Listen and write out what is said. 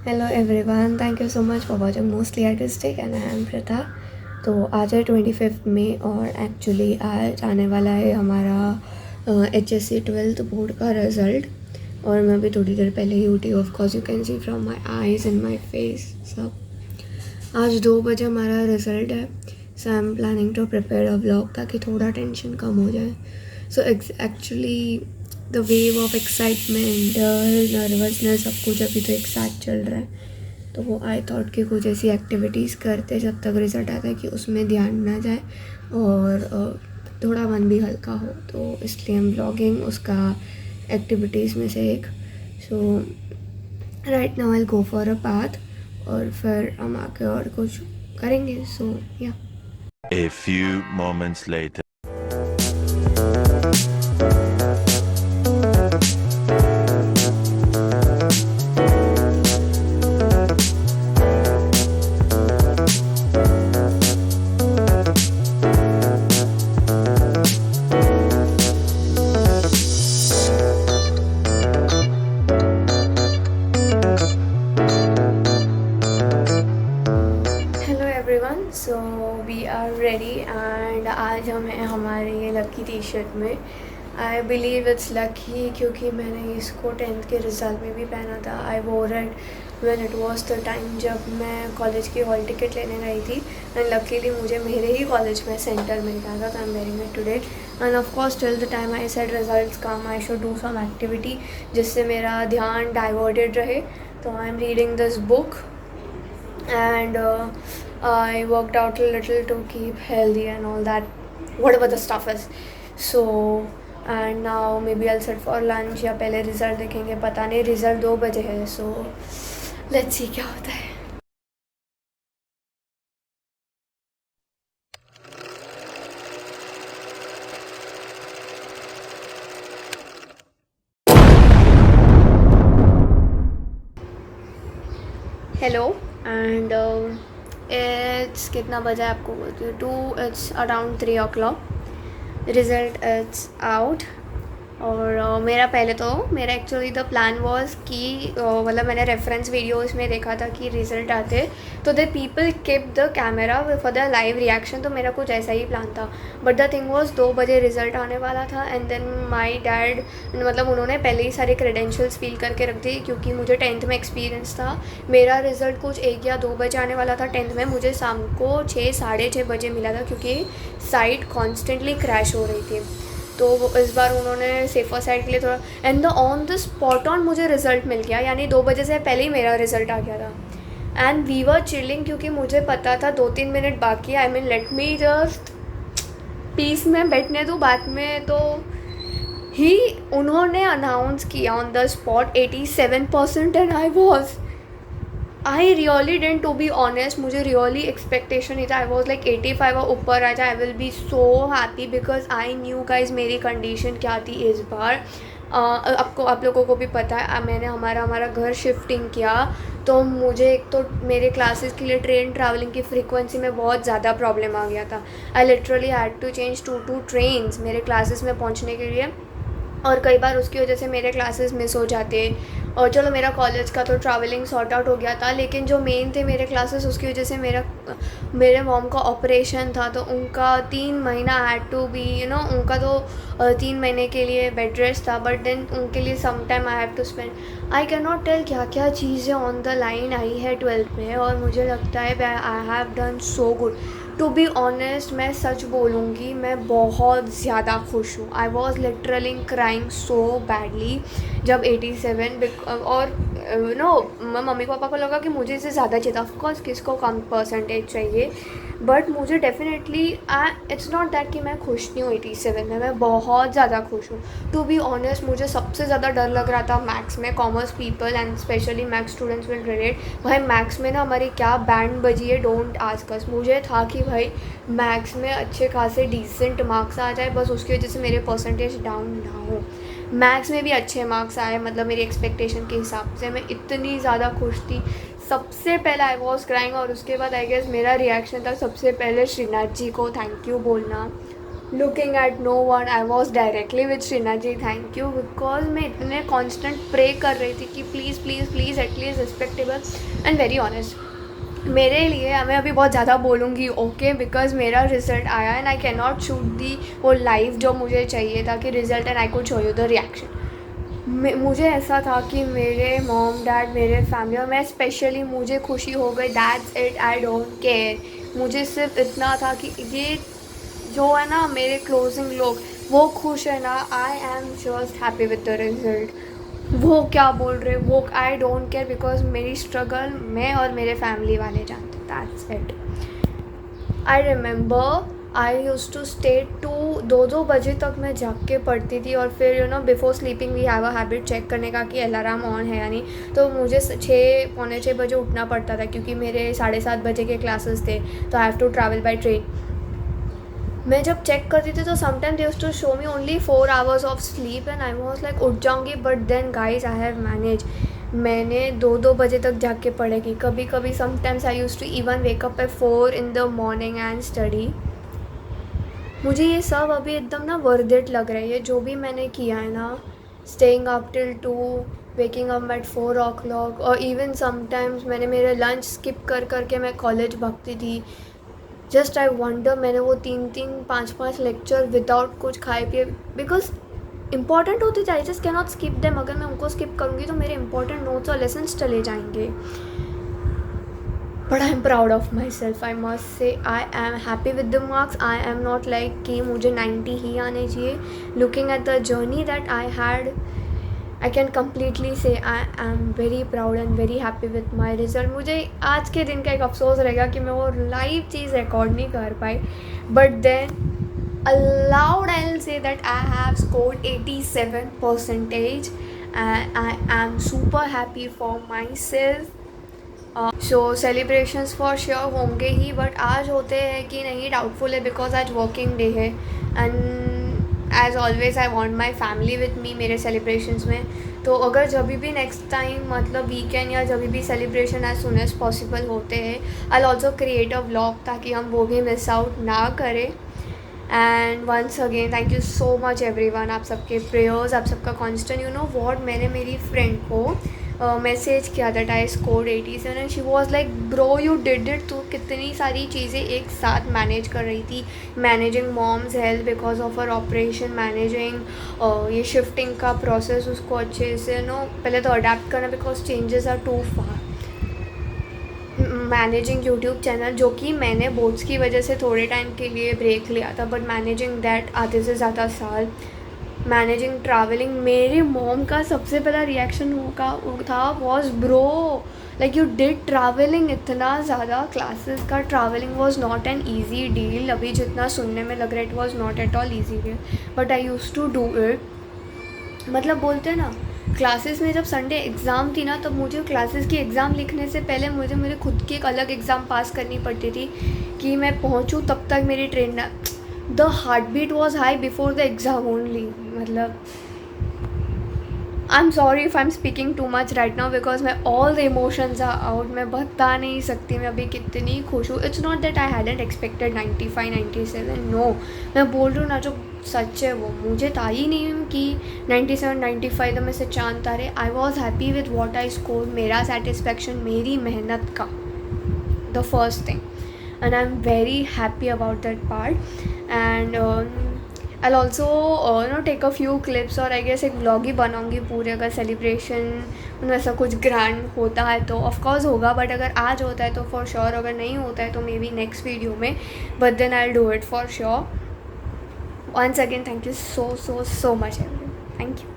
Hello everyone, thank you so much for watching mostly artistic and I am प्रथा। तो आज है 25 मई और एक्चुअली आज आने वाला है हमारा HSC 12th बोर्ड का रिज़ल्ट। और मैं अभी थोड़ी देर पहले ही उठी, of course you can see from my eyes and my face सब। आज 2 बजे हमारा रिज़ल्ट है, so I am planning to prepare a vlog ताकि थोड़ा टेंशन कम हो जाए। So actually the wave of excitement, nervousness, सब कुछ अभी तो एक साथ चल रहा है। तो वो आई थॉट कि कुछ ऐसी एक्टिविटीज़ करते जब तक रिज़ल्ट आता है कि उसमें ध्यान ना जाए और थोड़ा मन भी हल्का हो। तो इसलिए हम ब्लॉगिंग उसका एक्टिविटीज़ में से एक। So right now I go for a path और फिर हम आके और कुछ करेंगे। सो या A few moments later. So we are ready and आज हम हैं हमारे लकी टी शर्ट में। आई बिलीव इट्स लकी क्योंकि मैंने इसको 10th के रिज़ल्ट में भी पहना था। I wore it when it was the time जब मैं कॉलेज की हॉल टिकट लेने गई थी एंड लकीली मुझे मेरे ही कॉलेज में सेंटर मिल गया था। तो I am wearing it today and of course till the time I said results come I should do some activity जिससे मेरा ध्यान डाइवर्टेड रहे। तो I am reading this book and I worked out a little to keep healthy and all that, whatever the stuff is. So and now maybe I'll sit for lunch या पहले result देखेंगे, पता नहीं। Result 2 बजे है, so let's see क्या होता है। हेलो एंड इट्स कितना बजा आपको बोलती हूँ 2, it's around 3 o'clock। Result it's out और मेरा एक्चुअली द प्लान वॉज कि मतलब मैंने रेफरेंस वीडियोस में देखा था कि रिज़ल्ट आते तो the people keep the camera for the live reaction. तो मेरा कुछ ऐसा ही प्लान था, बट द थिंग वॉज 2 बजे रिज़ल्ट आने वाला था एंड देन माई डैड मतलब उन्होंने पहले ही सारे क्रेडेंशियल्स फिल करके रख दी क्योंकि मुझे 10th में एक्सपीरियंस था। मेरा रिज़ल्ट कुछ 1 या 2 बजे आने वाला था 10th में, मुझे शाम को 6 साढ़े 6 बजे मिला था क्योंकि साइट कॉन्स्टेंटली क्रैश हो रही थी। तो इस बार उन्होंने सेफर साइड के लिए थोड़ा and the on the spot on मुझे रिज़ल्ट मिल गया, यानी 2 बजे से पहले ही मेरा रिज़ल्ट आ गया था। एंड वी वर चिलिंग क्योंकि मुझे पता था 2-3 मिनट बाकी। I mean let me just peace में बैठने दो, बाद में तो ही उन्होंने अनाउंस किया on the spot 87% and I really didn't to be honest, मुझे रियली एक्सपेक्टेशन नहीं था। आई वॉज लाइक 85 और ऊपर आ जाए I will be so happy because I knew guys मेरी कंडीशन क्या थी इस बार। आप लोगों को भी पता है मैंने हमारा घर शिफ्टिंग किया तो मुझे एक तो मेरे क्लासेस के लिए ट्रेन ट्रैवलिंग की फ्रीक्वेंसी में बहुत ज़्यादा प्रॉब्लम आ गया था। I literally had to change 2 trains मेरे क्लासेस में पहुंचने के लिए और कई बार उसकी वजह से मेरे क्लासेस मिस हो जाते। और चलो मेरा कॉलेज का तो ट्रैवलिंग सॉर्ट आउट हो गया था, लेकिन जो मेन थे मेरे क्लासेस उसकी वजह से मेरे मॉम का ऑपरेशन था तो उनका 3 महीना हैड टू बी उनका तो 3 महीने के लिए बेड रेस्ट था। बट देन उनके लिए some time I have to spend. I can not tell क्या क्या चीज़ें ऑन द लाइन आई है 12th में और मुझे लगता है I have done so good. To be honest मैं सच बोलूँगी मैं बहुत ज़्यादा खुश हूँ। I was literally crying so badly जब 87 और मैं मम्मी पापा को लगा कि मुझे इससे ज़्यादा चाहिए था। ऑफकोर्स किसको कम परसेंटेज चाहिए, बट मुझे डेफिनेटली इट्स नॉट दैट कि मैं खुश नहीं हूँ 87 में, मैं बहुत ज़्यादा खुश हूँ। टू बी ऑनेस्ट मुझे सबसे ज़्यादा डर लग रहा था मैथ्स में। Commerce people and specially maths students will relate. भाई मैथ्स में ना हमारी क्या बैंड बजी है, डोंट आस्क अस। मुझे था कि भाई मैथ्स में अच्छे खासे डिसेंट मार्क्स आ जाए, बस उसकी वजह से मेरे परसेंटेज डाउन ना हो। मैथ्स में भी अच्छे मार्क्स आए, मतलब मेरी एक्सपेक्टेशन के हिसाब से। मैं इतनी ज़्यादा खुश थी। सबसे पहले आई वॉज क्राइंग और उसके बाद आई गेस मेरा रिएक्शन था सबसे पहले श्रीनाथ जी को थैंक यू बोलना। Looking at no one, I was directly with Srina ji, thank you, because मैं इतने कॉन्स्टेंट प्रे कर रही थी कि please please please at least respectable and very honest. मेरे लिए मैं अभी बहुत ज़्यादा बोलूँगी ओके, बिकॉज मेरा रिजल्ट आया and I can not shoot the वो लाइव जो मुझे चाहिए था कि result, and I could show you the reaction. मुझे ऐसा था कि मेरे मॉम डैड, मेरे फैमिली और मैं स्पेशली, मुझे खुशी हो गई, that's it, I don't care. मुझे सिर्फ इतना था कि ये जो है ना मेरे क्लोजिंग लोग वो खुश है ना, I am just happy with the result. वो क्या बोल रहे वो आई डोंट केयर, बिकॉज मेरी स्ट्रगल मैं और मेरे फैमिली वाले जानते, that's it. I remember I use to stay to 2 बजे तक मैं जाग के पढ़ती थी, और फिर before sleeping we have a habit check करने का कि अलार्म ऑन है या नहीं। तो मुझे 6 पौने 6 बजे उठना पड़ता था, क्योंकि मेरे 7:30 बजे के क्लासेस थे, तो I have to travel by train. मैं जब चेक करती थी तो sometime they used to show me only 4 hours of sleep, and I was like उठ जाऊँगी, but then guys I have manage. मैंने 2 बजे तक जाग के पढ़ेगी, कभी कभी sometimes I used to even wake up at 4 in the morning and study. मुझे ये सब अभी एकदम ना वर्थ इट लग रहा है, ये जो भी मैंने किया है ना, staying up till 2, waking up at 4 o'clock, और इवन समटाइम्स मैंने मेरे लंच स्किप कर करके मैं कॉलेज भागती थी। जस्ट आई वंडर, मैंने वो 3-5 लेक्चर विदाउट कुछ खाए पिए, बिकॉज इंपॉर्टेंट होते थे, I just can not skip them. अगर मैं उनको स्किप करूँगी तो मेरे इंपॉर्टेंट नोट्स और लेसन्स चले जाएंगे। But I am proud of myself, I must say I am happy with the marks. I am not like कि मुझे 90 ही आने चाहिए। Looking at the journey that I had, I can completely say I am very proud and very happy with my result. मुझे आज के दिन का एक अफसोस रहेगा कि मैं वो लाइव चीज़ रिकॉर्ड नहीं कर पाई, but then aloud I will say that I have scored 87% and I am super happy for myself. So celebrations for sure होंगे ही, बट आज होते हैं कि नहीं डाउटफुल है, बिकॉज आज वर्किंग डे है, and as always I want my family with me मेरे सेलिब्रेशंस में। तो अगर जब भी नेक्स्ट टाइम मतलब वीकेंड या जब भी celebration as soon as possible होते हैं, I also create a vlog ताकि हम वो भी मिस आउट ना करें। And once again thank you so much everyone, आप सबके प्रेयर्स, आप सबका कॉन्स्टेंट, यू नो वॉट, मैंने मेरी फ्रेंड को मैसेज किया that I scored 87 and she was like bro you did it. तो कितनी सारी चीज़ें एक साथ मैनेज कर रही थी, managing mom's health because of her operation, managing ये शिफ्टिंग का प्रोसेस उसको अच्छे से पहले तो अडेप्ट करना because changes are too far, managing YouTube channel जो कि मैंने बोर्ड्स की वजह से थोड़े टाइम के लिए ब्रेक लिया था, बट मैनेजिंग दैट आधे से ज़्यादा साल, मैनेजिंग ट्रैवलिंग। मेरे मॉम का सबसे पहला रिएक्शन था was bro like you did travelling इतना ज़्यादा, क्लासेस का travelling was not an easy deal, अभी जितना सुनने में लग रहा है it was not at all easy deal, but I use to do it. मतलब बोलते हैं ना, क्लासेस में जब संडे एग्ज़ाम थी ना, तब मुझे क्लासेस की एग्ज़ाम लिखने से पहले मुझे खुद की एक अलग एग्ज़ाम पास करनी पड़ती थी कि मैं पहुंचूं तब तक मेरी ट्रेन ना, the heartbeat was high before the exam only. मतलब I am sorry if I am speaking too much right now because मैं all the emotions are out, मैं बता नहीं सकती मैं अभी कितनी खुश हूँ। It's not that I hadn't expected 95 97, no, मैं बोल रही हूँ ना जो सच है वो, मुझे था ही नहीं कि 97 95 में से चांद तारे। I was happy with what I score, मेरा सेटिस्फैक्शन मेरी मेहनत का, the first thing, and I'm very happy about that part. And I'll also take a few clips, और I guess एक vlog ही बनाऊंगी पूरे, अगर सेलिब्रेशन वैसा कुछ ग्रैंड होता है तो ऑफकोर्स होगा, बट अगर आज होता है तो फॉर श्योर, अगर नहीं होता है तो मे बी नेक्स्ट वीडियो में, but then I do it for sure. Once again thank you so much everyone, thank you.